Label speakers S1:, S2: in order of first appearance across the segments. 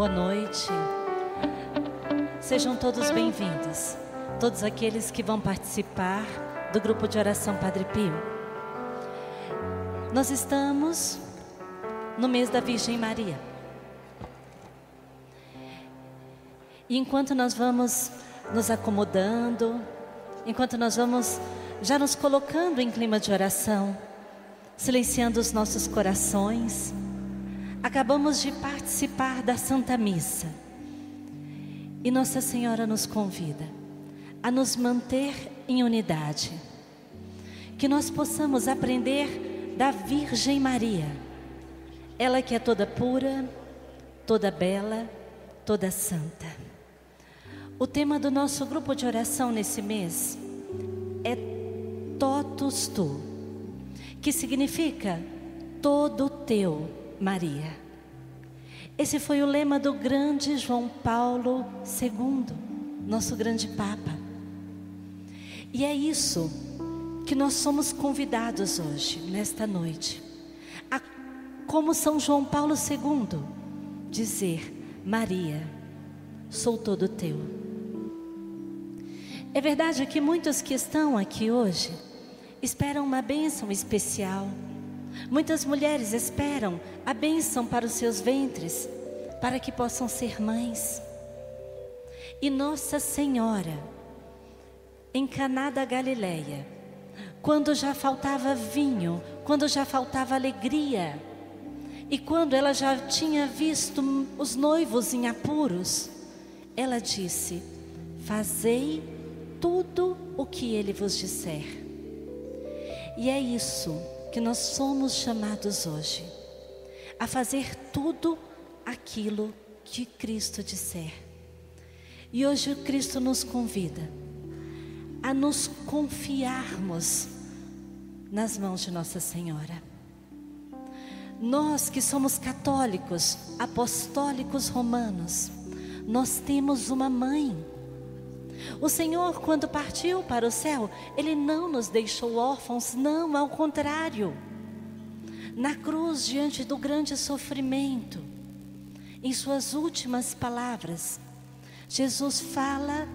S1: boa noite. Sejam todos bem-vindos, todos aqueles que vão participar do grupo de oração Padre Pio. Nós estamos no mês da Virgem Maria. E enquanto nós vamos nos acomodando, enquanto nós vamos já nos colocando em clima de oração, silenciando os nossos corações, acabamos de participar da Santa Missa. E Nossa Senhora nos convida a nos manter em unidade. Que nós possamos aprender da Virgem Maria. Ela que é toda pura, toda bela, toda santa. O tema do nosso grupo de oração nesse mês é Totus Tu, que significa todo teu, Maria. Esse foi o lema do grande João Paulo II, nosso grande Papa. E é isso que nós somos convidados hoje, nesta noite, a, como São João Paulo II, dizer: Maria, sou todo teu. É verdade que muitos que estão aqui hoje esperam uma bênção especial. Muitas mulheres esperam a bênção para os seus ventres, para que possam ser mães. E Nossa Senhora, em Caná da Galileia, quando já faltava vinho, quando já faltava alegria, e quando ela já tinha visto os noivos em apuros, ela disse: fazei tudo o que ele vos disser. E é isso que nós somos chamados hoje, a fazer tudo aquilo que Cristo disser. E hoje Cristo nos convida a nos confiarmos nas mãos de Nossa Senhora. Nós que somos católicos, apostólicos romanos, nós temos uma mãe. O Senhor, quando partiu para o céu, Ele não nos deixou órfãos, não, ao contrário. Na cruz, diante do grande sofrimento, em suas últimas palavras, Jesus fala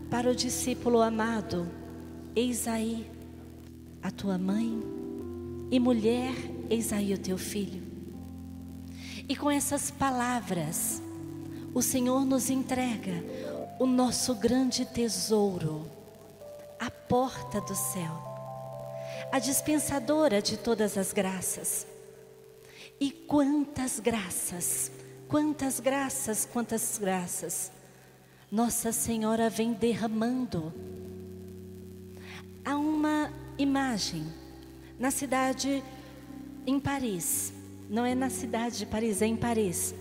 S1: para o discípulo amado: eis aí a tua mãe, e mulher, eis aí o teu filho. E com essas palavras, o Senhor nos entrega o nosso grande tesouro, a porta do céu, a dispensadora de todas as graças. E quantas graças, quantas graças, quantas graças Nossa Senhora vem derramando. Há uma imagem na cidade, em Paris, não é na cidade de Paris, é em Paris.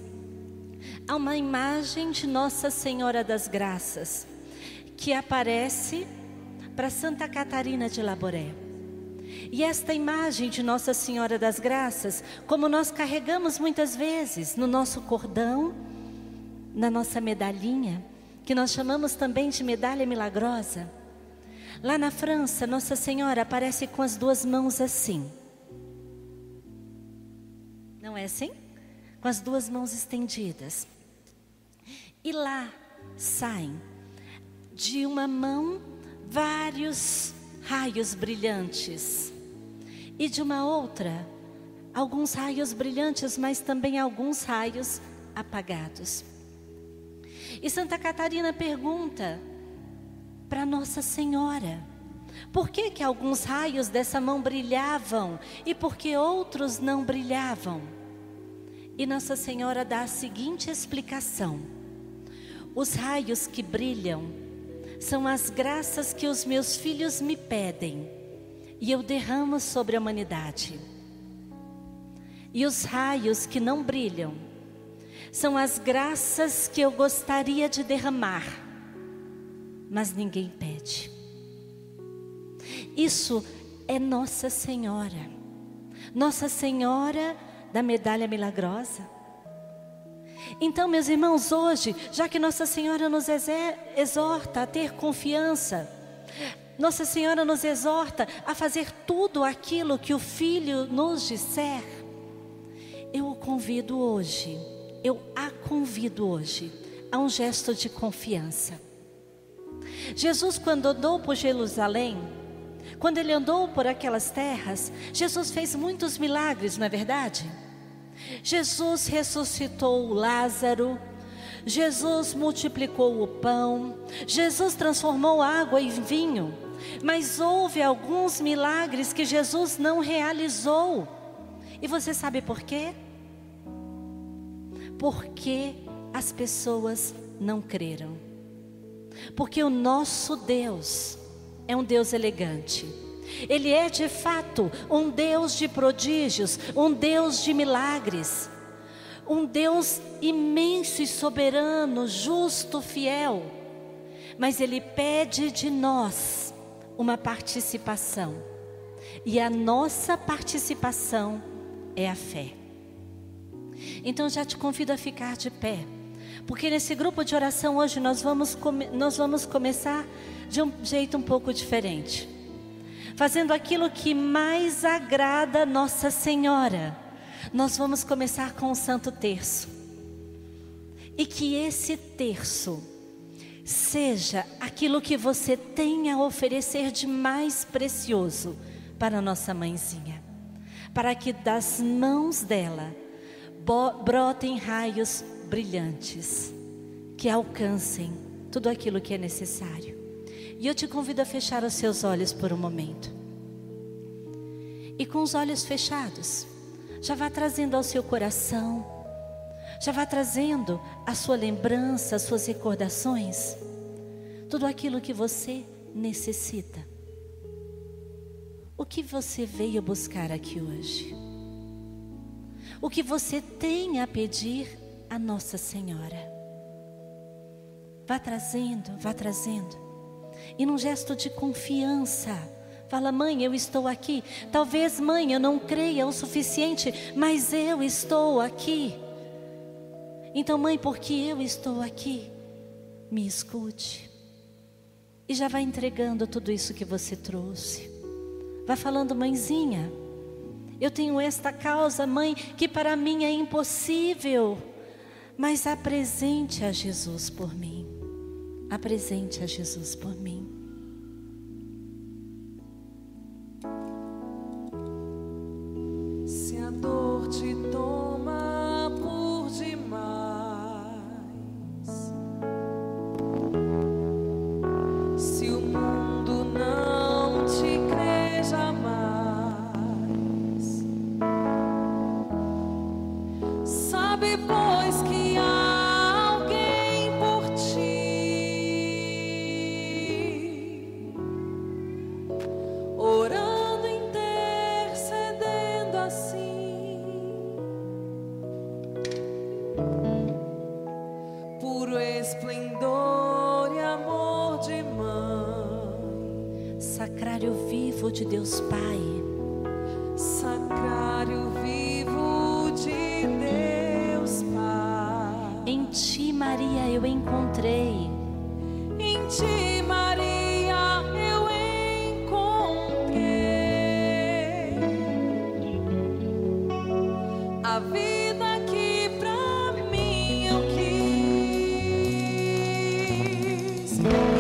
S1: Há uma imagem de Nossa Senhora das Graças que aparece para Santa Catarina de Labouré. E esta imagem de Nossa Senhora das Graças, como nós carregamos muitas vezes no nosso cordão, na nossa medalhinha, que nós chamamos também de medalha milagrosa. Lá na França, Nossa Senhora aparece com as duas mãos assim. Não é assim? Com as duas mãos estendidas. E lá saem de uma mão vários raios brilhantes, e de uma outra alguns raios brilhantes, mas também alguns raios apagados. E Santa Catarina pergunta para Nossa Senhora: por que que alguns raios dessa mão brilhavam e por que outros não brilhavam? E Nossa Senhora dá a seguinte explicação: os raios que brilham são as graças que os meus filhos me pedem e eu derramo sobre a humanidade. E os raios que não brilham são as graças que eu gostaria de derramar, mas ninguém pede. Isso é Nossa Senhora, Nossa Senhora da medalha milagrosa. Então, meus irmãos, hoje, já que Nossa Senhora nos exorta a ter confiança, Nossa Senhora nos exorta a fazer tudo aquilo que o Filho nos disser, eu o convido hoje, eu a convido hoje a um gesto de confiança. Jesus, quando andou por Jerusalém, quando ele andou por aquelas terras, Jesus fez muitos milagres, não é verdade? Jesus ressuscitou Lázaro, Jesus multiplicou o pão, Jesus transformou água em vinho, mas houve alguns milagres que Jesus não realizou. E você sabe por quê? Porque as pessoas não creram. Porque o nosso Deus é um Deus elegante. Ele é de fato um Deus de prodígios, um Deus de milagres, um Deus imenso e soberano, justo, fiel. Mas Ele pede de nós uma participação. E a nossa participação é a fé. Então já te convido a ficar de pé, porque nesse grupo de oração hoje nós vamos começar de um jeito um pouco diferente, fazendo aquilo que mais agrada a Nossa Senhora. Nós vamos começar com o Santo Terço, e que esse terço seja aquilo que você tem a oferecer de mais precioso para a nossa mãezinha, para que das mãos dela brotem raios brilhantes, que alcancem tudo aquilo que é necessário. E eu te convido a fechar os seus olhos por um momento. E com os olhos fechados, já vá trazendo ao seu coração, já vá trazendo a sua lembrança, as suas recordações, tudo aquilo que você necessita. O que você veio buscar aqui hoje? O que você tem a pedir a Nossa Senhora? Vá trazendo, vá trazendo. E num gesto de confiança, fala: mãe, eu estou aqui. Talvez, mãe, eu não creia o suficiente, mas eu estou aqui. Então, mãe, porque eu estou aqui, me escute. E já vai entregando tudo isso que você trouxe. Vai falando: mãezinha, eu tenho esta causa, mãe, que para mim é impossível, mas apresente a Jesus por mim. Apresente a Jesus por mim.
S2: Se a dor te toma por demais, se o mundo não te crê jamais, sabe, pois, que há alguém por ti, orando, intercedendo assim, puro esplendor e amor de mãe,
S1: Sacrário vivo de Deus Pai,
S2: sacrário vivo de Deus Pai.
S1: em Ti, Maria, eu encontrei
S2: Em Ti, Maria, eu encontrei a vida que pra mim eu quis.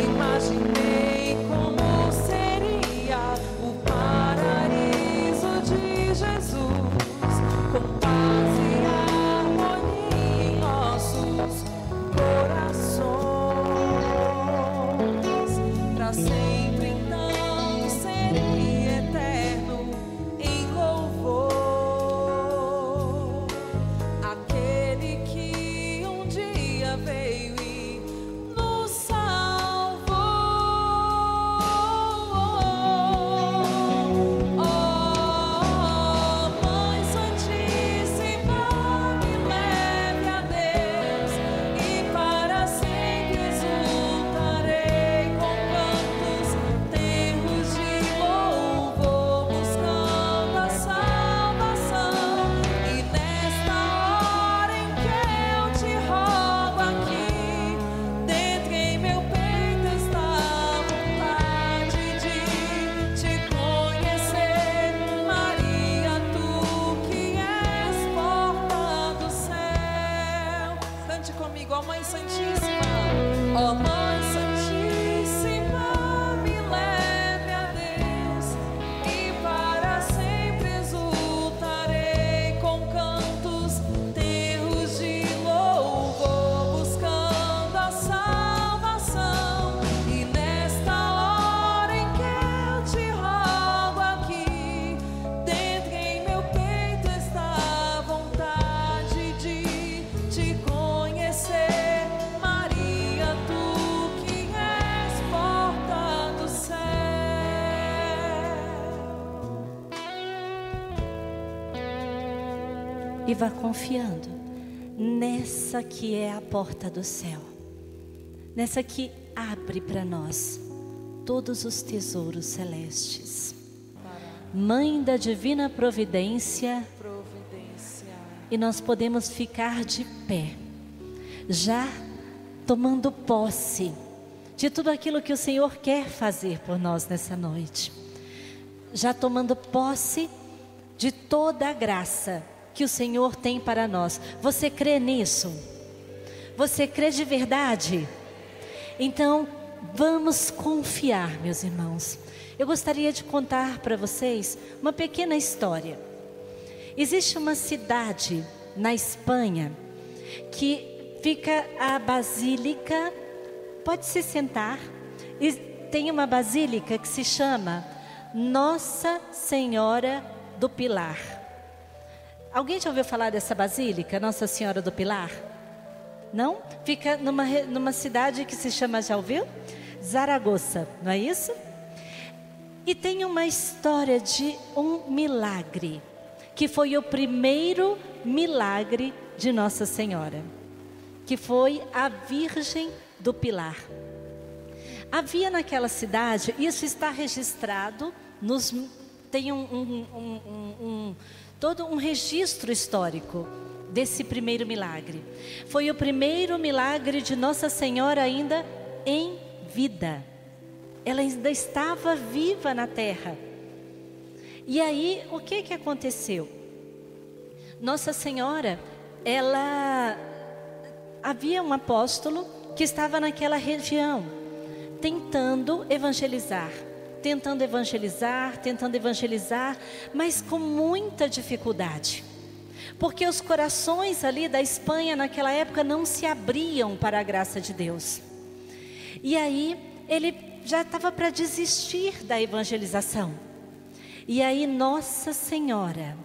S2: Imaginei como seria o paraíso de Jesus, com paz e harmonia em nossos corações, pra sempre então ser eterno em louvor, aquele que um dia veio e nos salvou. Oh, Mãe Santíssima, me leve a Deus, e para sempre exultarei com cantos, termos de louvor.
S1: e vá confiando nessa que é a porta do céu, nessa que abre para nós todos os tesouros celestes. Mãe da divina providência, e nós podemos ficar de pé, já tomando posse de tudo aquilo que o Senhor quer fazer por nós nessa noite, já tomando posse de toda a graça que o Senhor tem para nós. Você crê nisso? Você crê de verdade? Então, vamos confiar, meus irmãos. Eu gostaria de contar para vocês uma pequena história. Existe uma cidade na Espanha que fica a basílica, pode se sentar, e tem uma basílica que se chama Nossa Senhora do Pilar. Alguém já ouviu falar dessa basílica, Nossa Senhora do Pilar? Não? Fica numa cidade que se chama, já ouviu? Zaragoza, não é isso? E tem uma história de um milagre, que foi o primeiro milagre de Nossa Senhora, que foi a Virgem do Pilar. Havia naquela cidade, isso está registrado, tem todo um registro histórico desse primeiro milagre. Foi o primeiro milagre de Nossa Senhora ainda em vida. Ela ainda estava viva na terra. E aí, o que aconteceu? Nossa Senhora, havia um apóstolo que estava naquela região, tentando evangelizar, mas com muita dificuldade. Porque os corações ali da Espanha naquela época não se abriam para a graça de Deus. E aí, ele já estava para desistir da evangelização. E aí Nossa Senhora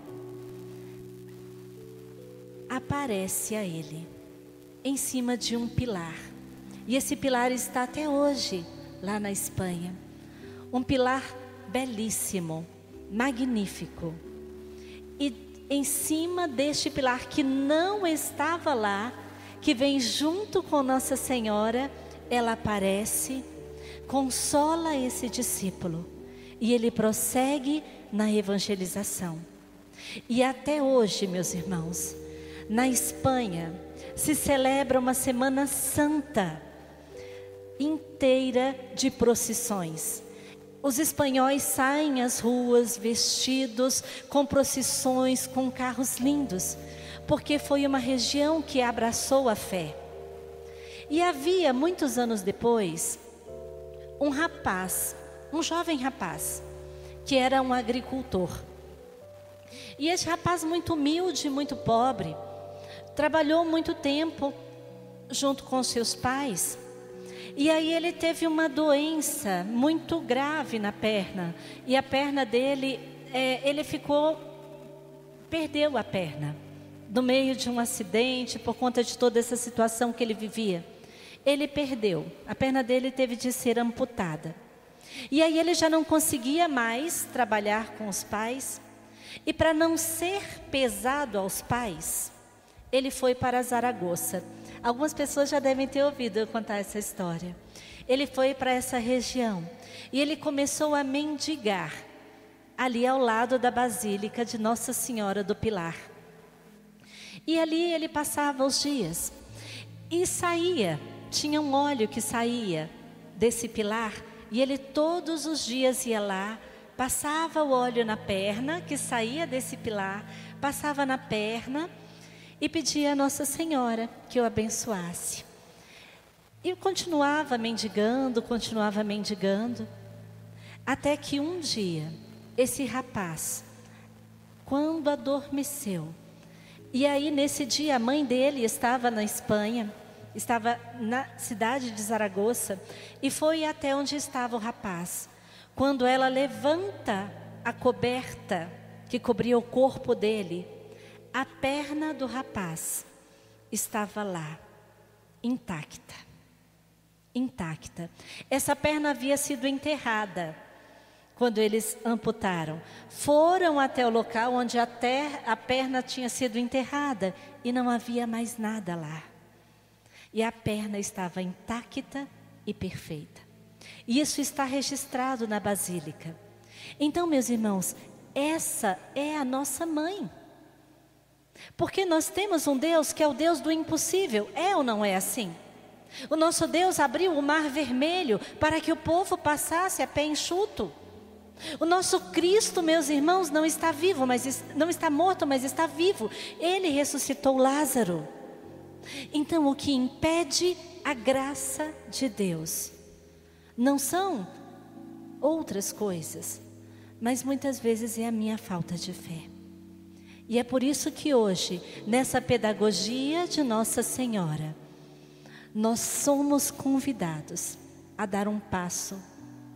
S1: aparece a ele em cima de um pilar. E esse pilar está até hoje lá na Espanha. Um pilar belíssimo, magnífico. E em cima deste pilar que não estava lá, que vem junto com Nossa Senhora, ela aparece, consola esse discípulo e ele prossegue na evangelização. E até hoje, meus irmãos, na Espanha se celebra uma Semana Santa inteira de procissões. Os espanhóis saem às ruas vestidos com procissões, com carros lindos, porque foi uma região que abraçou a fé. E havia, muitos anos depois, um rapaz, um jovem rapaz, que era um agricultor. E esse rapaz muito humilde, muito pobre, trabalhou muito tempo junto com seus pais. E aí ele teve uma doença muito grave na perna. E a perna dele, perdeu a perna. No meio de um acidente, por conta de toda essa situação que ele vivia. Ele perdeu, a perna dele teve de ser amputada. E aí ele já não conseguia mais trabalhar com os pais. E para não ser pesado aos pais, ele foi para Zaragoza. Algumas pessoas já devem ter ouvido eu contar essa história. Ele foi para essa região e ele começou a mendigar ali ao lado da Basílica de Nossa Senhora do Pilar. E ali ele passava os dias e saía, tinha um óleo que saía desse pilar e ele todos os dias ia lá, passava o óleo na perna que saía desse pilar, passava na perna e pedia a Nossa Senhora que o abençoasse. E continuava mendigando, até que um dia, esse rapaz, quando adormeceu, e aí nesse dia a mãe dele estava na Espanha, estava na cidade de Zaragoza, e foi até onde estava o rapaz. Quando ela levanta a coberta que cobria o corpo dele, a perna do rapaz estava lá, intacta. Essa perna havia sido enterrada quando eles amputaram. Foram até o local onde a perna tinha sido enterrada e não havia mais nada lá. E a perna estava intacta e perfeita. E isso está registrado na Basílica. Então, meus irmãos, essa é a nossa mãe. Porque nós temos um Deus que é o Deus do impossível. É ou não é assim? O nosso Deus abriu o mar vermelho para que o povo passasse a pé enxuto. O nosso Cristo, meus irmãos, não está vivo, não está morto, mas está vivo. Ele ressuscitou Lázaro. Então, o que impede a graça de Deus não são outras coisas, mas muitas vezes é a minha falta de fé. E é por isso que hoje, nessa pedagogia de Nossa Senhora, nós somos convidados a dar um passo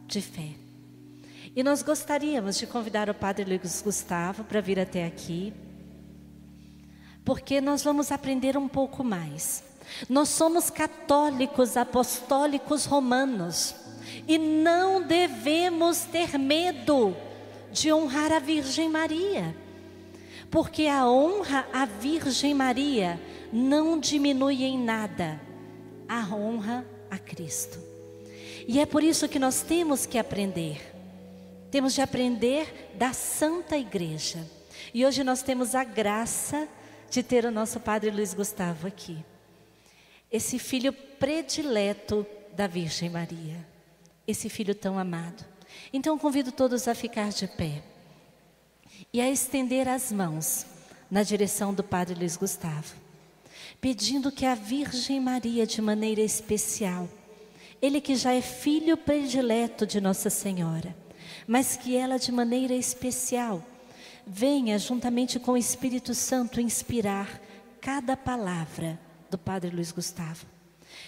S1: de fé. E nós gostaríamos de convidar o Padre Luiz Gustavo para vir até aqui, porque nós vamos aprender um pouco mais. Nós somos católicos, apostólicos romanos, e não devemos ter medo de honrar a Virgem Maria, porque a honra à Virgem Maria não diminui em nada a honra a Cristo. E é por isso que nós temos que aprender. Temos de aprender da Santa Igreja. E hoje nós temos a graça de ter o nosso Padre Luiz Gustavo aqui. Esse filho predileto da Virgem Maria. Esse filho tão amado. Então convido todos a ficar de pé e a estender as mãos na direção do Padre Luiz Gustavo, pedindo que a Virgem Maria, de maneira especial, ele que já é filho predileto de Nossa Senhora, mas que ela de maneira especial venha juntamente com o Espírito Santo inspirar cada palavra do Padre Luiz Gustavo.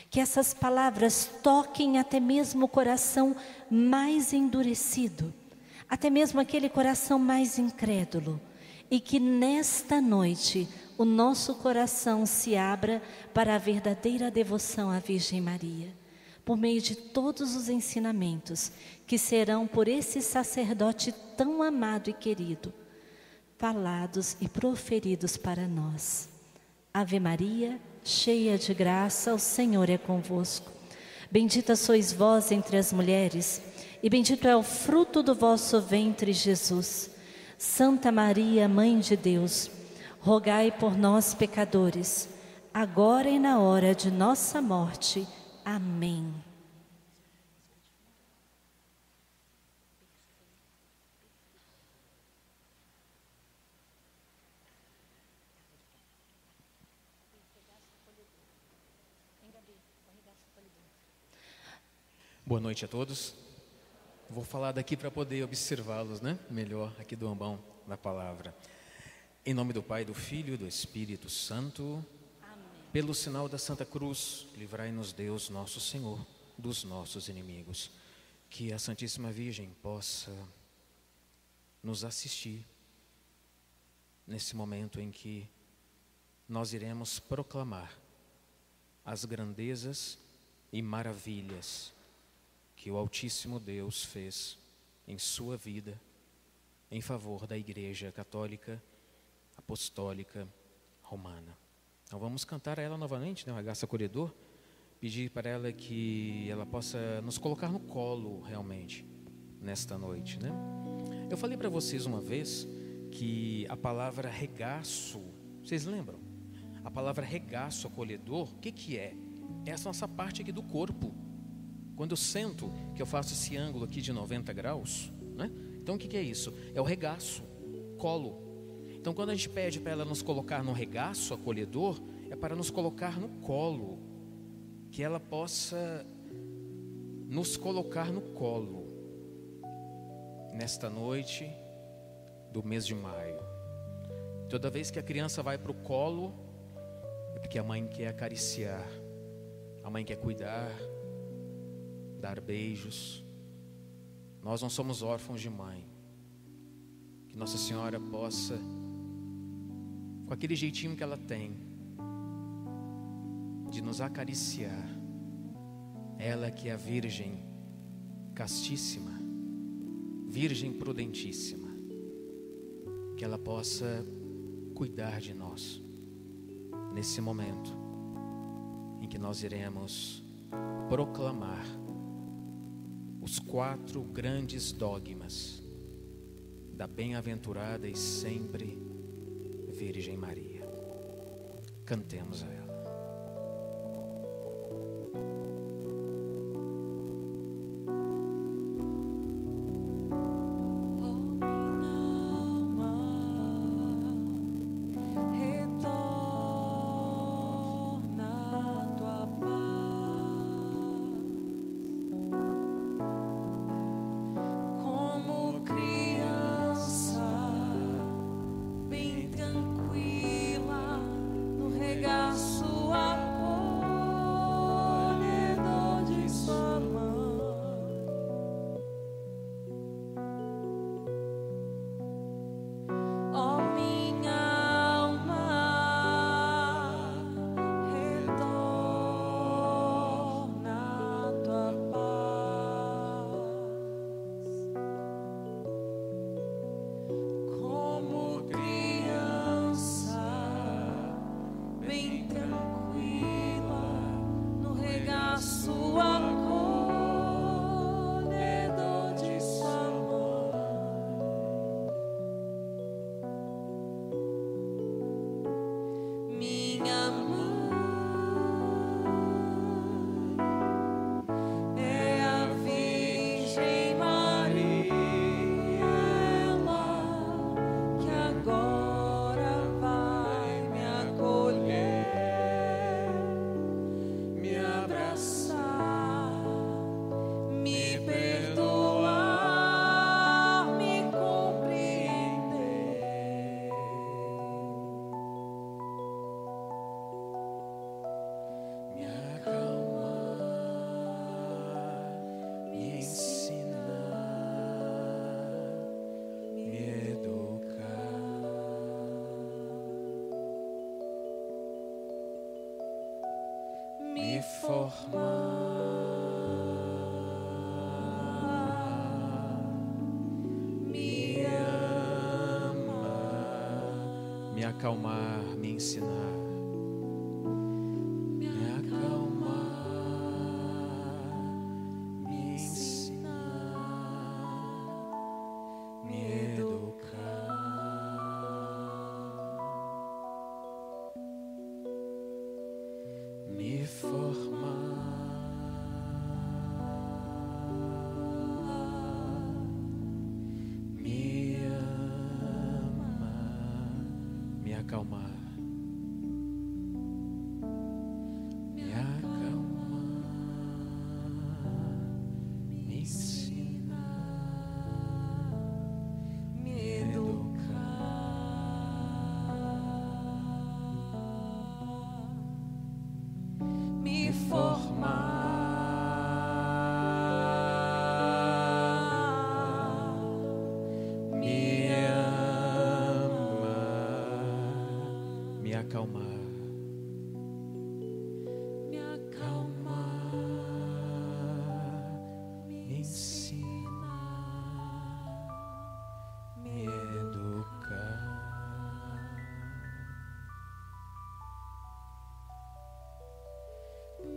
S1: Que essas palavras toquem até mesmo o coração mais endurecido, até mesmo aquele coração mais incrédulo, e que nesta noite o nosso coração se abra para a verdadeira devoção à Virgem Maria, por meio de todos os ensinamentos que serão por esse sacerdote tão amado e querido, falados e proferidos para nós. Ave Maria, cheia de graça, o Senhor é convosco. Bendita sois vós entre as mulheres, e bendito é o fruto do vosso ventre, Jesus. Santa Maria, Mãe de Deus, rogai por nós, pecadores, agora e na hora de nossa morte. Amém.
S3: Boa noite a todos. Vou falar daqui para poder observá-los, né? Melhor aqui do ambão da palavra. Em nome do Pai, do Filho e do Espírito Santo. Amém. Pelo sinal da Santa Cruz, livrai-nos Deus, nosso Senhor, dos nossos inimigos. Que a Santíssima Virgem possa nos assistir nesse momento em que nós iremos proclamar as grandezas e maravilhas que o Altíssimo Deus fez em sua vida, em favor da Igreja Católica, Apostólica, Romana. Então vamos cantar a ela novamente, né? O Agaça Acolhedor, pedir para ela que ela possa nos colocar no colo realmente, nesta noite, né? Eu falei para vocês uma vez que a palavra regaço, vocês lembram? A palavra regaço acolhedor, o que é? É essa nossa parte aqui do corpo. Quando eu sento, que eu faço esse ângulo aqui de 90 graus, né? Então o que é isso? É o regaço, colo. Então quando a gente pede para ela nos colocar no regaço acolhedor, é para nos colocar no colo, que ela possa nos colocar no colo, nesta noite do mês de maio. Toda vez que a criança vai para o colo, é porque a mãe quer acariciar, a mãe quer cuidar, dar beijos. Nós não somos órfãos de mãe. Que Nossa Senhora possa, com aquele jeitinho que ela tem, de nos acariciar. Ela que é a Virgem castíssima, Virgem prudentíssima, que ela possa cuidar de nós nesse momento em que nós iremos proclamar os 4 grandes dogmas da bem-aventurada e sempre Virgem Maria. Cantemos a ela. Me acalmar, me ensinar, me acalmar, me ensinar, me educar, me formar, me amar, me acalmar, me acalmar, me ensinar, me educar, me formar, me amar, me acalmar, me acalmar, me ensinar, me educar,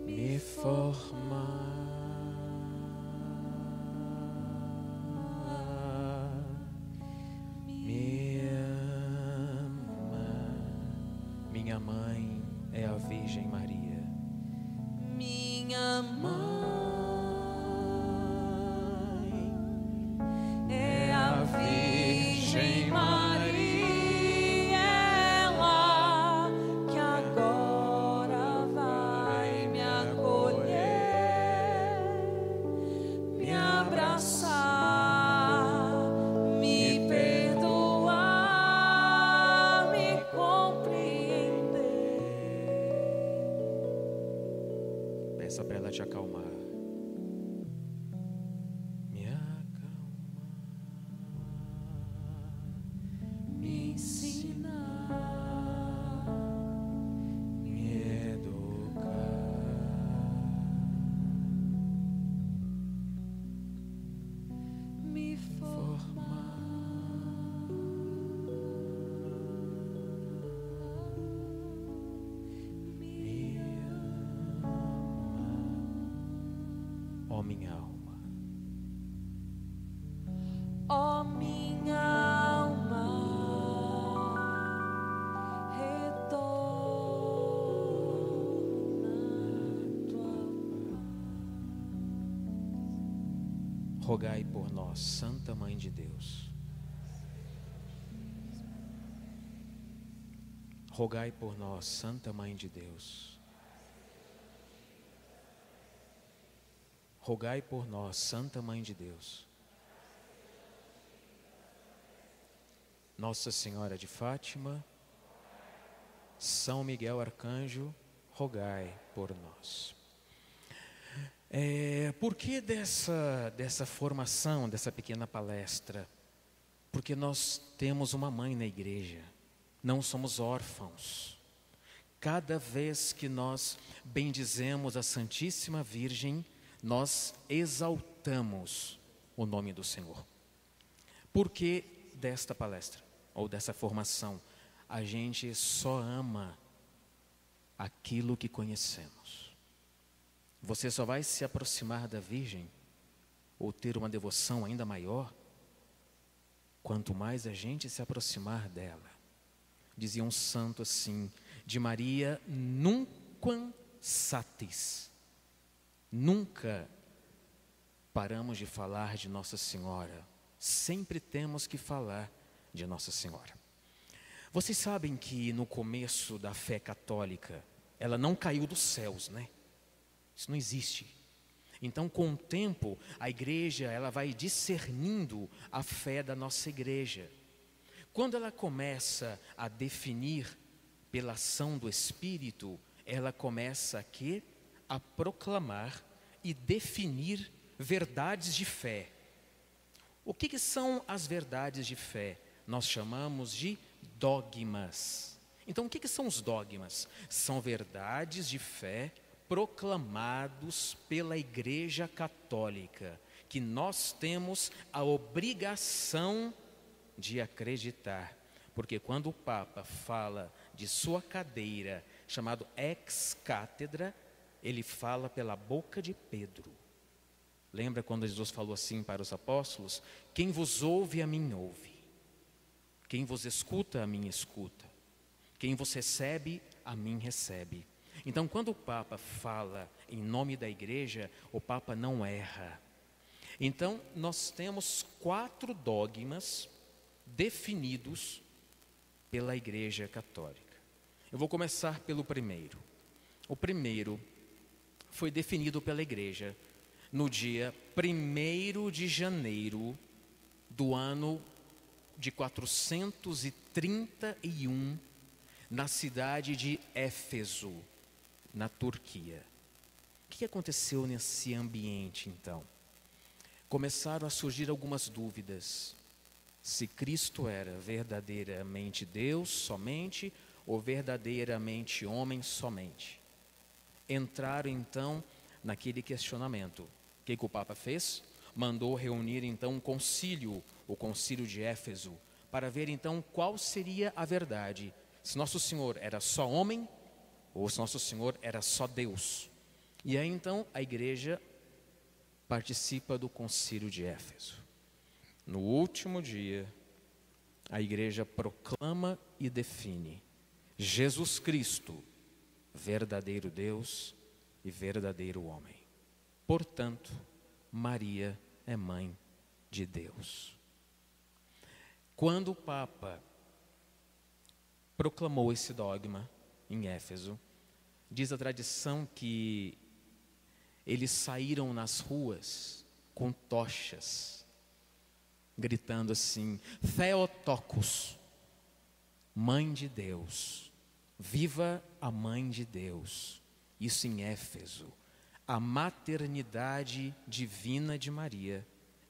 S3: me formar, me amar. Minha mãe é a Virgem Maria.
S2: Minha mãe é a Virgem Maria, ela que agora vai me acolher, me abraçar, me perdoar, me compreender.
S3: Peça para ela te acalmar. Me acalmar, me ensinar, me educar, me formar. rogai por nós, Santa Mãe de Deus. Rogai por nós, Santa Mãe de Deus. Rogai por nós, Santa Mãe de Deus. Nossa Senhora de Fátima, São Miguel Arcanjo, rogai por nós. Por que dessa formação, dessa pequena palestra? Porque nós temos uma mãe na igreja, não somos órfãos. Cada vez que nós bendizemos a Santíssima Virgem, nós exaltamos o nome do Senhor. Por que desta palestra, ou dessa formação? A gente só ama aquilo que conhecemos. Você só vai se aproximar da Virgem, ou ter uma devoção ainda maior, quanto mais a gente se aproximar dela. Dizia um santo assim: de Maria nunquam satis. Nunca paramos de falar de Nossa Senhora. Sempre temos que falar de Nossa Senhora. Vocês sabem que no começo da fé católica, ela não caiu dos céus, né? Isso não existe. Então, com o tempo, a igreja ela vai discernindo a fé da nossa igreja. Quando ela começa a definir pela ação do Espírito, ela começa aqui a proclamar e definir verdades de fé. O que são as verdades de fé? Nós chamamos de dogmas. Então, o que são os dogmas? São verdades de fé proclamados pela Igreja Católica, que nós temos a obrigação de acreditar. Porque quando o Papa fala de sua cadeira, chamado ex-cátedra, ele fala pela boca de Pedro. Lembra quando Jesus falou assim para os apóstolos? Quem vos ouve, a mim ouve. Quem vos escuta, a mim escuta. Quem vos recebe, a mim recebe. Então, quando o Papa fala em nome da igreja, o Papa não erra. Então, nós temos 4 dogmas definidos pela Igreja Católica. Eu vou começar pelo primeiro. O primeiro foi definido pela igreja no dia 1º de janeiro do ano de 431, na cidade de Éfeso, na Turquia. O que aconteceu nesse ambiente, então? Começaram a surgir algumas dúvidas. Se Cristo era verdadeiramente Deus somente, ou verdadeiramente homem somente. Entraram, então, naquele questionamento. O que o Papa fez? Mandou reunir, então, um concílio, o concílio de Éfeso, para ver, então, qual seria a verdade. Se Nosso Senhor era só homem, ou se Nosso Senhor era só Deus. E aí, então, a igreja participa do concílio de Éfeso. No último dia, a igreja proclama e define Jesus Cristo, verdadeiro Deus e verdadeiro homem. Portanto, Maria é mãe de Deus. Quando o Papa proclamou esse dogma em Éfeso, diz a tradição que eles saíram nas ruas com tochas, gritando assim: Theotokos, mãe de Deus, viva a mãe de Deus. Isso em Éfeso. A maternidade divina de Maria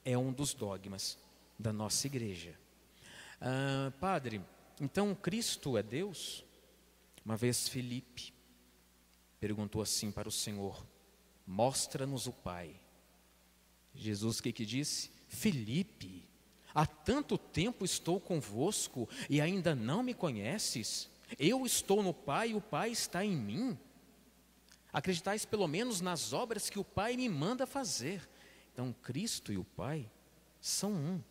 S3: é um dos dogmas da nossa igreja. Padre, então Cristo é Deus? Uma vez Filipe perguntou assim para o Senhor: mostra-nos o Pai. Jesus o que disse? Filipe, há tanto tempo estou convosco e ainda não me conheces? Eu estou no Pai e o Pai está em mim. Acreditais pelo menos nas obras que o Pai me manda fazer. Então Cristo e o Pai são um,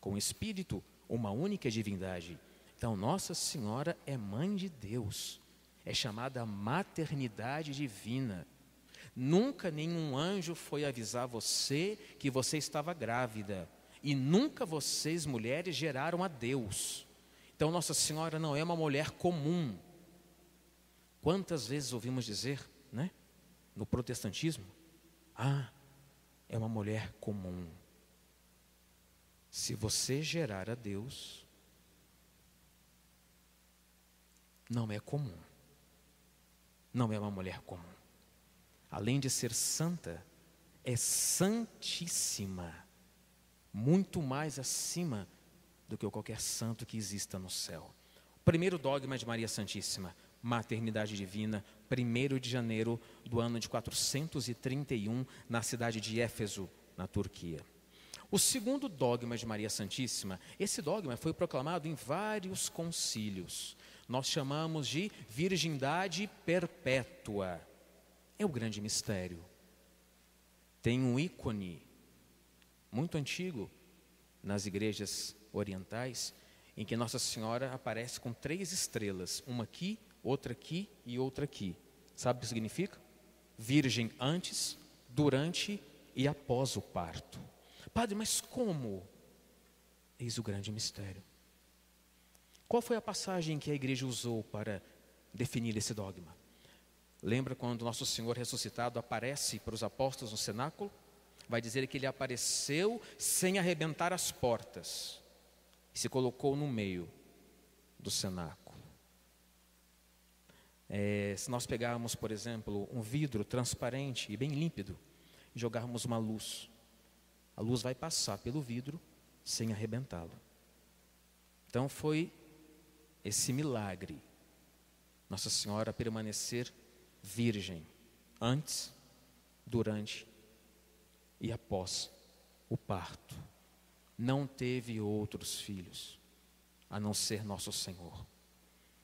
S3: com o Espírito, uma única divindade. Então Nossa Senhora é mãe de Deus, é chamada maternidade divina. Nunca nenhum anjo foi avisar você que você estava grávida. E nunca vocês, mulheres, geraram a Deus. Então, Nossa Senhora não é uma mulher comum. Quantas vezes ouvimos dizer, né, no protestantismo? É uma mulher comum. Se você gerar a Deus, não é comum. Não é uma mulher comum. Além de ser santa, é santíssima. Muito mais acima do que qualquer santo que exista no céu. O primeiro dogma de Maria Santíssima, maternidade divina, 1º de janeiro do ano de 431, na cidade de Éfeso, na Turquia. O segundo dogma de Maria Santíssima, esse dogma foi proclamado em vários concílios. Nós chamamos de virgindade perpétua. É o grande mistério. Tem um ícone muito antigo nas igrejas orientais, em que Nossa Senhora aparece com 3 estrelas, uma aqui, outra aqui e outra aqui. Sabe o que significa? Virgem antes, durante e após o parto. Padre, mas como? Eis o grande mistério. Qual foi a passagem que a igreja usou para definir esse dogma? Lembra quando Nosso Senhor ressuscitado aparece para os apóstolos no cenáculo? Vai dizer que ele apareceu sem arrebentar as portas e se colocou no meio do cenáculo. Se nós pegarmos, por exemplo, um vidro transparente e bem límpido e jogarmos uma luz, a luz vai passar pelo vidro sem arrebentá-lo. Então foi esse milagre, Nossa Senhora permanecer virgem antes, durante e após o parto. Não teve outros filhos, a não ser Nosso Senhor,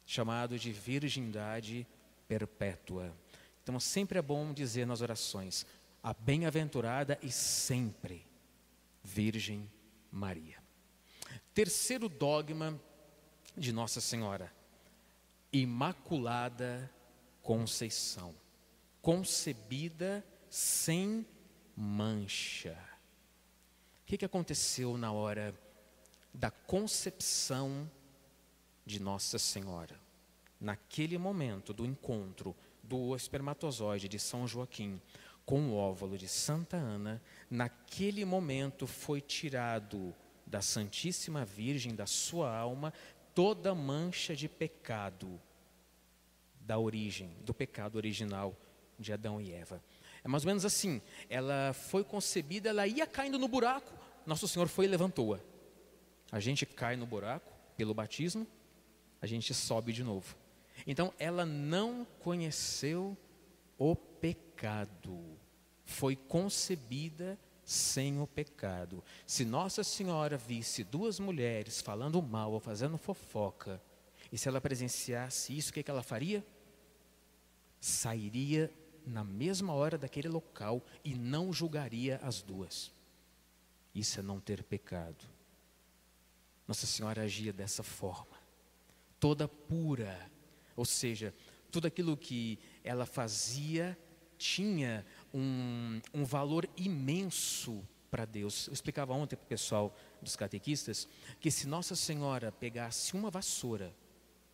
S3: chamado de virgindade perpétua. Então sempre é bom dizer nas orações, a bem-aventurada e sempre Virgem Maria. Terceiro dogma de Nossa Senhora, Imaculada Conceição, concebida sem mancha. O que aconteceu na hora da concepção de Nossa Senhora? Naquele momento do encontro do espermatozoide de São Joaquim com o óvulo de Santa Ana, naquele momento foi tirado da Santíssima Virgem, da sua alma, toda mancha de pecado da origem, do pecado original de Adão e Eva. É mais ou menos assim, ela foi concebida, ela ia caindo no buraco, Nosso Senhor foi e levantou-a. A gente cai no buraco pelo batismo, a gente sobe de novo. Então ela não conheceu o pecado, foi concebida sem o pecado. Se Nossa Senhora visse 2 mulheres falando mal ou fazendo fofoca, e se ela presenciasse isso, o que ela faria? Sairia na mesma hora daquele local e não julgaria as 2. Isso é não ter pecado. Nossa Senhora agia dessa forma, toda pura, ou seja, tudo aquilo que ela fazia tinha um valor imenso para Deus. Eu explicava ontem para o pessoal dos catequistas que se Nossa Senhora pegasse uma vassoura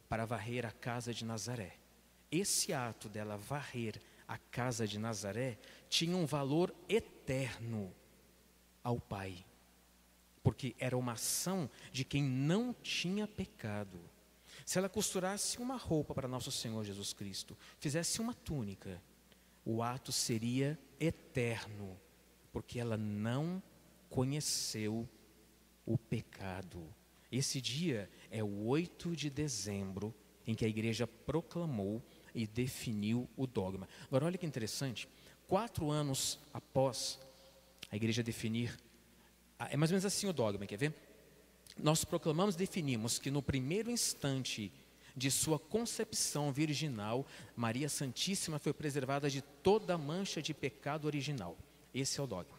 S3: para varrer a casa de Nazaré, esse ato dela varrer a casa de Nazaré tinha um valor eterno ao Pai, porque era uma ação de quem não tinha pecado. Se ela costurasse uma roupa para Nosso Senhor Jesus Cristo, fizesse uma túnica, o ato seria eterno, porque ela não conheceu o pecado. Esse dia é o 8 de dezembro, em que a igreja proclamou e definiu o dogma. Agora olha que interessante, 4 anos após a igreja definir, é mais ou menos assim o dogma, quer ver? Nós proclamamos, definimos que no primeiro instante de sua concepção virginal, Maria Santíssima foi preservada de toda mancha de pecado original. Esse é o dogma.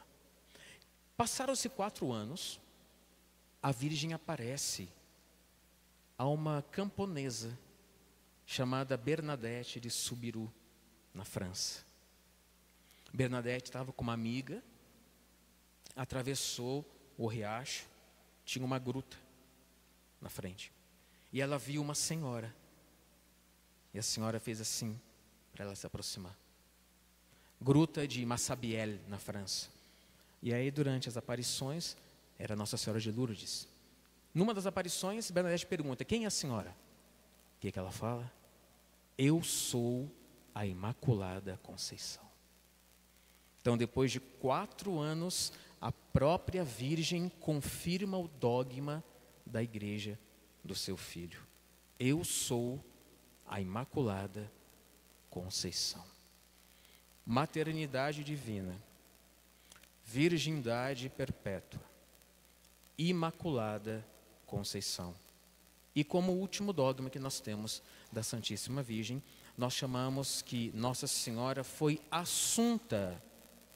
S3: Passaram-se 4 anos, a Virgem aparece a uma camponesa chamada Bernadette de Soubirous, na França. Bernadette estava com uma amiga, atravessou o riacho, tinha uma gruta na frente. E ela viu uma senhora. E a senhora fez assim, para ela se aproximar. Gruta de Massabielle, na França. E aí, durante as aparições, era Nossa Senhora de Lourdes. Numa das aparições, Bernadette pergunta: quem é a senhora? O que ela fala? Eu sou a Imaculada Conceição. Então, depois de 4 anos, a própria Virgem confirma o dogma da igreja do seu filho. Eu sou a Imaculada Conceição. Maternidade divina, virgindade perpétua, Imaculada Conceição. E como último dogma que nós temos da Santíssima Virgem, nós chamamos que Nossa Senhora foi assunta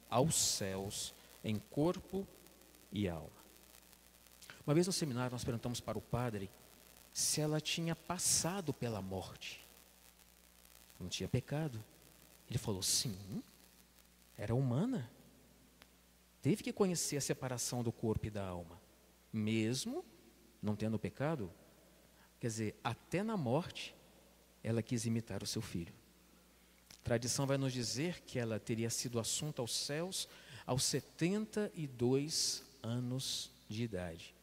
S3: aos céus em corpo e alma. Uma vez no seminário nós perguntamos para o padre se ela tinha passado pela morte. Não tinha pecado. Ele falou: sim, era humana. Teve que conhecer a separação do corpo e da alma, mesmo não tendo pecado. Quer dizer, até na morte, ela quis imitar o seu filho. A tradição vai nos dizer que ela teria sido assunta aos céus aos 72 anos de idade.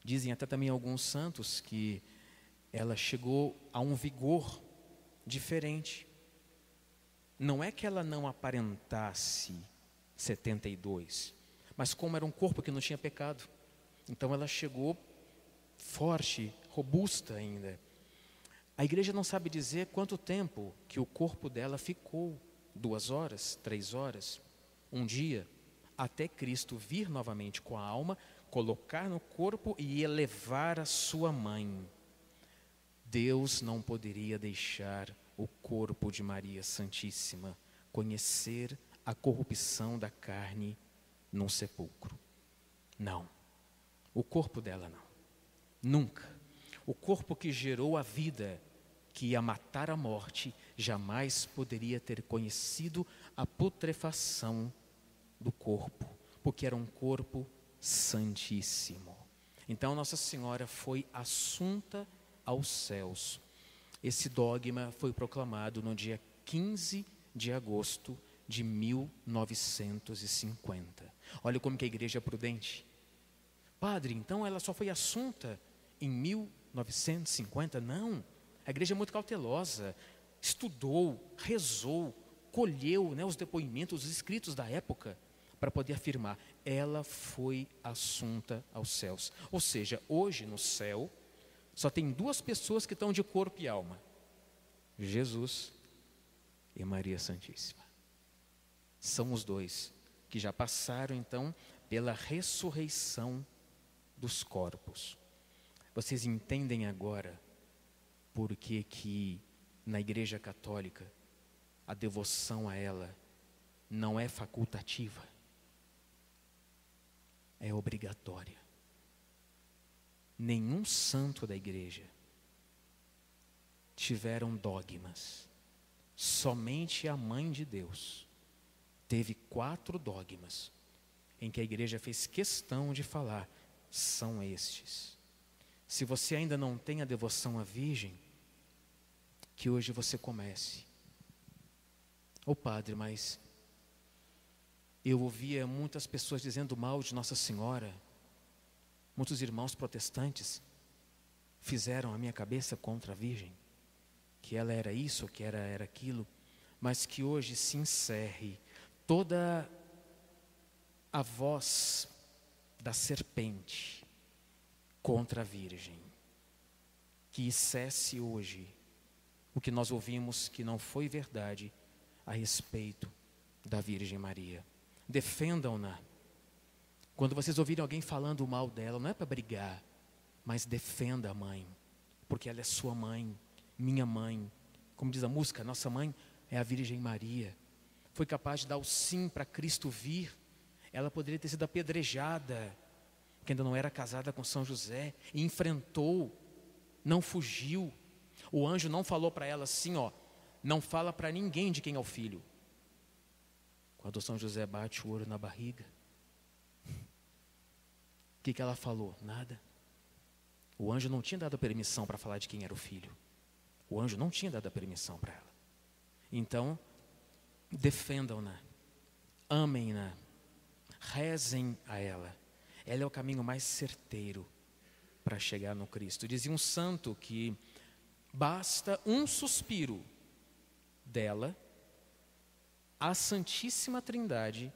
S3: Dizem até também alguns santos que ela chegou a um vigor diferente. Não é que ela não aparentasse 72, mas como era um corpo que não tinha pecado, então ela chegou forte, robusta ainda. A igreja não sabe dizer quanto tempo que o corpo dela ficou, 2 horas, 3 horas, um dia, até Cristo vir novamente com a alma, colocar no corpo e elevar a sua mãe. Deus não poderia deixar o corpo de Maria Santíssima conhecer a corrupção da carne num sepulcro. Não, o corpo dela não, nunca. O corpo que gerou a vida, que ia matar a morte, jamais poderia ter conhecido a putrefação do corpo, porque era um corpo santíssimo. Então Nossa Senhora foi assunta aos céus. Esse dogma foi proclamado no dia 15 de agosto de 1950. Olha como que a igreja é prudente. Padre, então ela só foi assunta em 1950? Não, a igreja é muito cautelosa. Estudou, rezou, colheu, os depoimentos, os escritos da época, para poder afirmar, ela foi assunta aos céus. Ou seja, hoje no céu, só tem 2 pessoas que estão de corpo e alma: Jesus e Maria Santíssima. São os 2 que já passaram então pela ressurreição dos corpos. Vocês entendem agora por que na Igreja Católica a devoção a ela não é facultativa, é obrigatória. Nenhum santo da igreja tiveram dogmas. Somente a Mãe de Deus teve 4 dogmas em que a igreja fez questão de falar: são estes. Se você ainda não tem a devoção à Virgem, que hoje você comece. Ô padre, mas eu ouvia muitas pessoas dizendo mal de Nossa Senhora. Muitos irmãos protestantes fizeram a minha cabeça contra a Virgem, que ela era isso, que era aquilo, mas que hoje se encerre toda a voz da serpente contra a Virgem, que cesse hoje o que nós ouvimos que não foi verdade a respeito da Virgem Maria. Defendam-na. Quando vocês ouvirem alguém falando mal dela, não é para brigar, mas defenda a mãe, porque ela é sua mãe, minha mãe. Como diz a música, nossa mãe é a Virgem Maria. Foi capaz de dar o sim para Cristo vir. Ela poderia ter sido apedrejada, porque ainda não era casada com São José, e enfrentou, não fugiu. O anjo não falou para ela assim, não fala para ninguém de quem é o filho. Quando São José bate o olho na barriga, o que ela falou? Nada. O anjo não tinha dado permissão para falar de quem era o filho. O anjo não tinha dado a permissão para ela. Então, defendam-na, amem-na, rezem a ela. Ela é o caminho mais certeiro para chegar no Cristo. Dizia um santo que basta um suspiro dela à Santíssima Trindade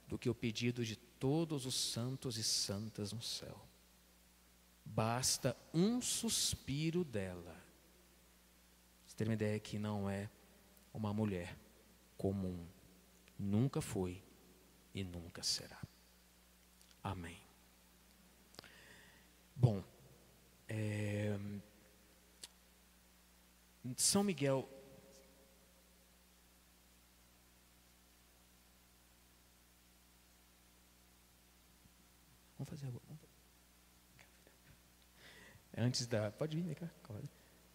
S3: do que o pedido de todos os santos e santas no céu. Basta um suspiro dela. Você tem uma ideia que não é uma mulher comum. Nunca foi e nunca será. Amém. Bom, São Miguel. Vamos fazer agora. Antes da. Pode vir, cá.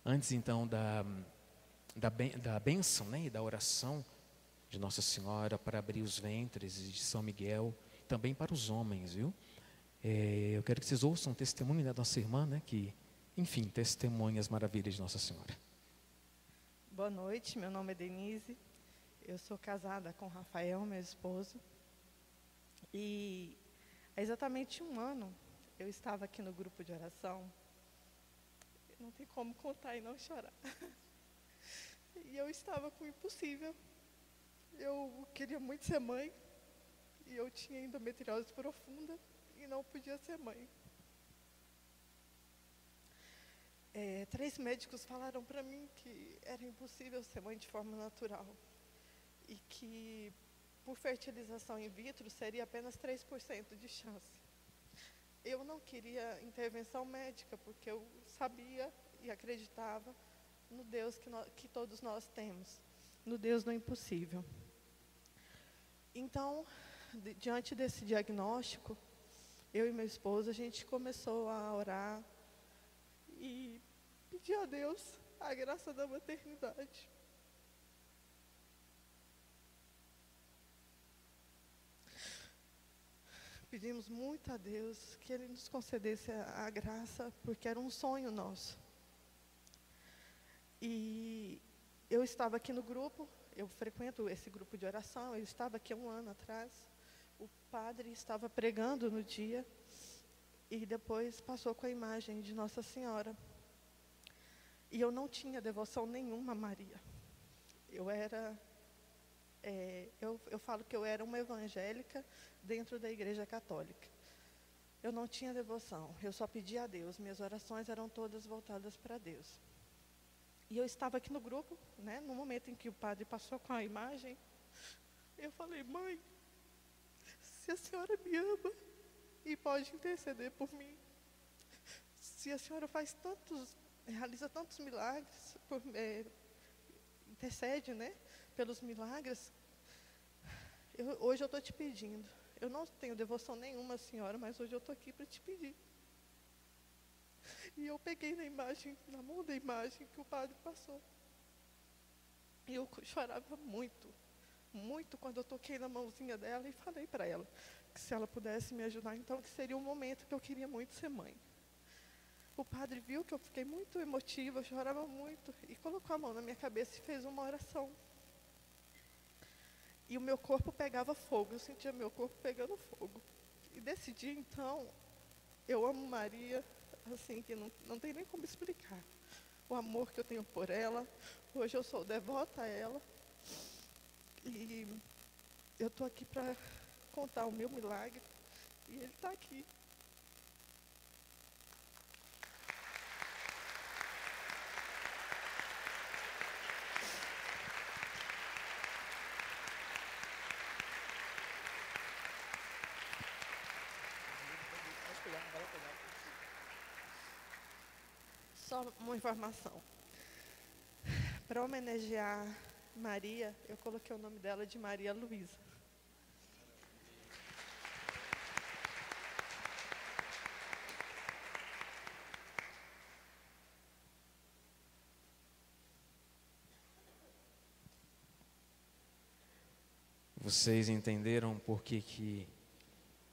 S3: Antes então da bênção, né, e da oração de Nossa Senhora para abrir os ventres e de São Miguel, também para os homens, viu? Eu quero que vocês ouçam o testemunho da nossa irmã, né, que, enfim, testemunha as maravilhas de Nossa Senhora.
S4: Boa noite, meu nome é Denise, eu sou casada com Rafael, meu esposo, e há exatamente um ano eu estava aqui no grupo de oração, não tem como contar e não chorar, e eu estava com o impossível, eu queria muito ser mãe, e eu tinha endometriose profunda, e não podia ser mãe. 3 médicos falaram para mim que era impossível ser mãe de forma natural e que por fertilização in vitro seria apenas 3% de chance. Eu não queria intervenção médica porque eu sabia e acreditava no Deus que todos nós temos, no Deus do impossível. Então, diante desse diagnóstico, eu e meu esposo, a gente começou a orar e pedir a Deus a graça da maternidade. Pedimos muito a Deus que Ele nos concedesse a graça, porque era um sonho nosso. E eu estava aqui no grupo, eu frequento esse grupo de oração, eu estava aqui há um ano atrás. O padre estava pregando no dia e depois passou com a imagem de Nossa Senhora. E eu não tinha devoção nenhuma a Maria. Eu falo que eu era uma evangélica dentro da Igreja Católica. Eu não tinha devoção, eu só pedia a Deus, minhas orações eram todas voltadas para Deus. E eu estava aqui no grupo, né, no momento em que o padre passou com a imagem, eu falei: mãe, se a senhora me ama e pode interceder por mim, se a senhora realiza tantos milagres, intercede, né, pelos milagres, hoje eu estou te pedindo. Eu não tenho devoção nenhuma, senhora, mas hoje eu estou aqui para te pedir. E eu peguei na mão da imagem que o padre passou. E eu chorava muito, muito quando eu toquei na mãozinha dela e falei para ela que se ela pudesse me ajudar, então que seria um momento que eu queria muito ser mãe. O padre viu que eu fiquei muito emotiva, eu chorava muito, e colocou a mão na minha cabeça e fez uma oração. E o meu corpo pegava fogo, eu sentia meu corpo pegando fogo. E desse dia, então, eu amo Maria, assim, que não tem nem como explicar. O amor que eu tenho por ela, hoje eu sou devota a ela. E eu estou aqui para contar o meu milagre, e ele está aqui. Só uma informação. Para homenagear Maria, eu coloquei o nome dela de Maria Luísa.
S3: Vocês entenderam por que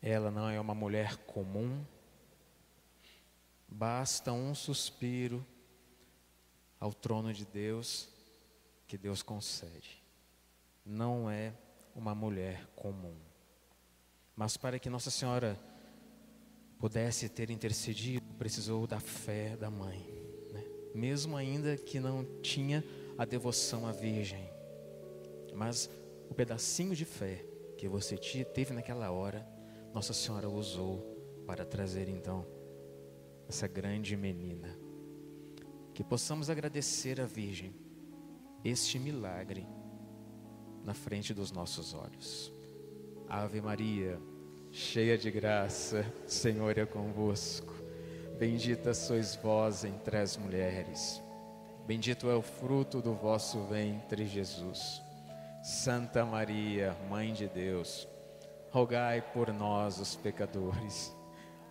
S3: ela não é uma mulher comum? Basta um suspiro ao trono de Deus que Deus concede. Não é uma mulher comum. Mas para que Nossa Senhora pudesse ter intercedido, precisou da fé da mãe, né? Mesmo ainda que não tinha a devoção à Virgem. Mas o pedacinho de fé que você teve naquela hora, Nossa Senhora usou para trazer então essa grande menina. Que possamos agradecer à Virgem este milagre na frente dos nossos olhos. Ave Maria, cheia de graça, o Senhor é convosco. Bendita sois vós entre as mulheres. Bendito é o fruto do vosso ventre, Jesus. Santa Maria, Mãe de Deus, rogai por nós, os pecadores,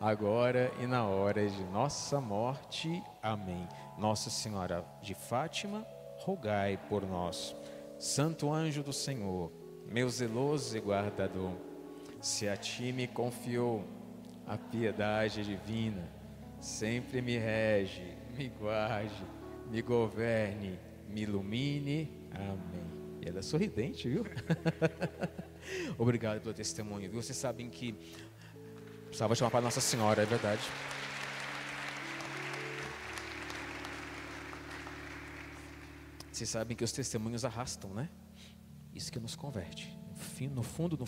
S3: agora e na hora de nossa morte. Amém. Nossa Senhora de Fátima, rogai por nós. Santo anjo do Senhor, meu zeloso e guardador, se a ti me confiou a piedade divina, sempre me rege, me guarde, me governe, me ilumine. Amém. E ela é sorridente, viu? Obrigado pelo testemunho, viu? Vocês sabem que precisava chamar para Nossa Senhora, é verdade. Vocês sabem que os testemunhos arrastam, né? Isso que nos converte. No fundo,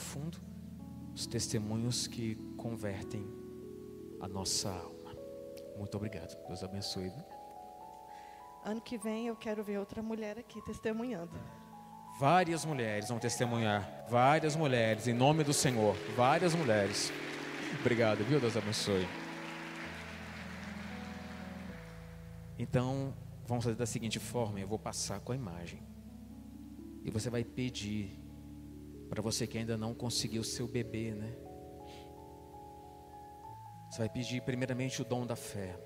S3: os testemunhos que convertem a nossa alma. Muito obrigado. Deus abençoe. Viu?
S4: Ano que vem eu quero ver outra mulher aqui testemunhando.
S3: Várias mulheres vão testemunhar. Várias mulheres, em nome do Senhor. Várias mulheres. Obrigado, viu? Deus abençoe. Então, vamos fazer da seguinte forma. Eu vou passar com a imagem. E você vai pedir, para você que ainda não conseguiu o seu bebê, né? Você vai pedir primeiramente o dom da fé.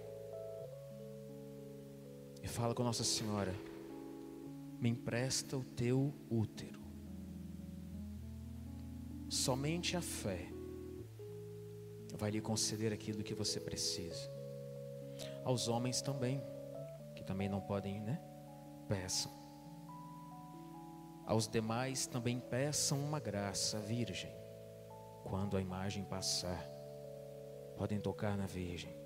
S3: E fala com Nossa Senhora: me empresta o teu útero. Somente a fé vai lhe conceder aquilo que você precisa. Aos homens também, que também não podem, né? Peçam. Aos demais também peçam uma graça, Virgem. Quando a imagem passar, podem tocar na Virgem,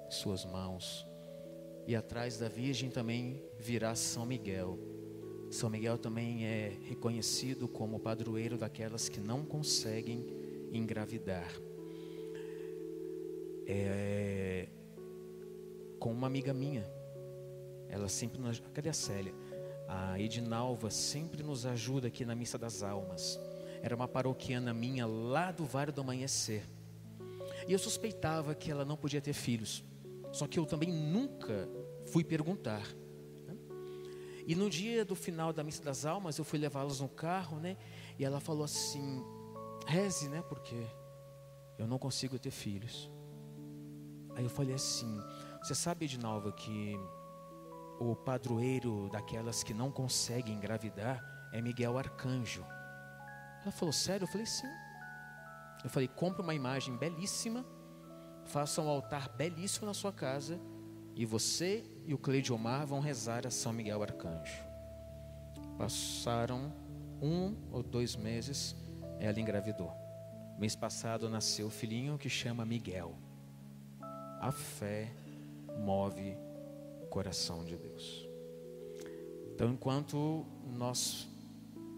S3: suas mãos. E atrás da Virgem também virá São Miguel. São Miguel também é reconhecido como padroeiro daquelas que não conseguem engravidar. Com uma amiga minha, ela sempre nos... Cadê a Célia? A Edinalva sempre nos ajuda aqui na Missa das Almas. Era uma paroquiana minha lá do Vale do Amanhecer. E eu suspeitava que ela não podia ter filhos. Só que eu também nunca fui perguntar. E no dia do final da Missa das Almas, eu fui levá-las no carro, né? E ela falou assim: reze, né? Porque eu não consigo ter filhos. Aí eu falei assim: você sabe, Edinalva, que o padroeiro daquelas que não conseguem engravidar é Miguel Arcanjo? Ela falou: sério? Eu falei: sim. Eu falei: compre uma imagem belíssima, faça um altar belíssimo na sua casa, e você e o Cleidiomar vão rezar a São Miguel Arcanjo. Passaram 1 ou 2 meses, ela engravidou. Mês passado nasceu o filhinho que chama Miguel. A fé move o coração de Deus. Então, enquanto nós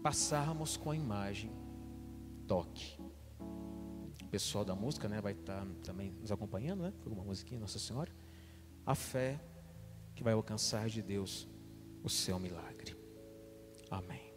S3: passarmos com a imagem, toque. O pessoal da música, né, vai estar também nos acompanhando, né, com alguma musiquinha, Nossa Senhora. A fé que vai alcançar de Deus o seu milagre. Amém.